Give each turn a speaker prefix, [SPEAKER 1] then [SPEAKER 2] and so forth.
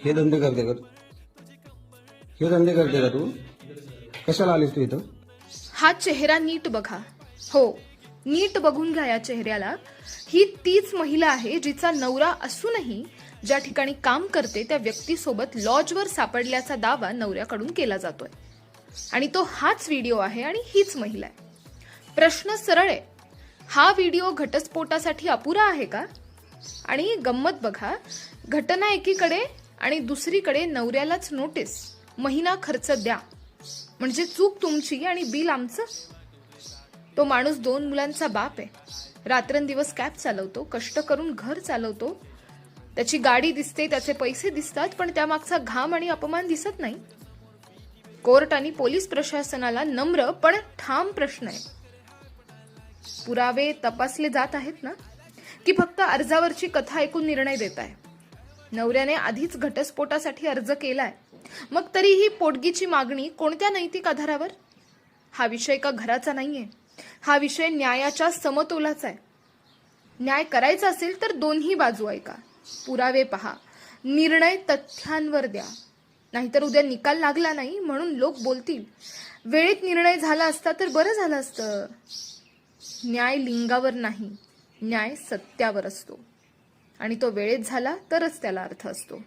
[SPEAKER 1] हे धंदे करते का तू? हे धंदे करते का तू? कशाला आलीस तू इथं?
[SPEAKER 2] हा चेहरा नीट बघा. हो, नीट बघून घ्या या चेहऱ्याला. ही तीच महिला आहे जिचा नवरा असूनही ज्या ठिकाणी काम करते त्या व्यक्तीसोबत लॉजवर सापडल्याचा दावा नवऱ्याकडून केला जातोय. आणि तो हाच व्हिडिओ आहे आणि हीच महिला आहे. प्रश्न सरळ आहे, हा व्हिडिओ घटस्फोटासाठी अपुरा आहे का? आणि गंमत बघा, घटना एकीकडे आणि दुसरीकडे नवऱ्यालाच नोटीस, महिना खर्च द्या, म्हणजे चूक तुमची आणि बिल आमचं. तो माणूस 2 मुलांचा बाप आहे. रात्रंदिवस कॅब चालवतो, कष्ट करून घर चालवतो. त्याची गाडी दिसते, त्याचे पैसे दिसतात, पण त्यामागचा घाम आणि अपमान दिसत नाही. कोर्ट आणि पोलीस प्रशासनाला नम्र पण ठाम प्रश्न आहे, पुरावे तपासले जात आहेत ना, की फक्त अर्जावरची कथा ऐकून निर्णय देत आहे? नवऱ्याने आधीच घटस्फोटासाठी अर्ज केलाय, मग तरीही पोटगीची मागणी कोणत्या नैतिक आधारावर? हा विषय का घराचा नाहीये, हा विषय न्यायाच्या समतोलाचा आहे. न्याय करायचा असेल तर दोन्ही बाजू ऐका, पुरावे पहा, निर्णय तथ्यांवर द्या. नाहीतर उद्या निकाल लागला नाही म्हणून लोक बोलतील, वेळेत निर्णय झाला असता तर बरं झालं असतं. न्याय लिंगावर नाही, न्याय सत्यावर असतो आणि तो वेळेत झाला तरच त्याला अर्थ असतो.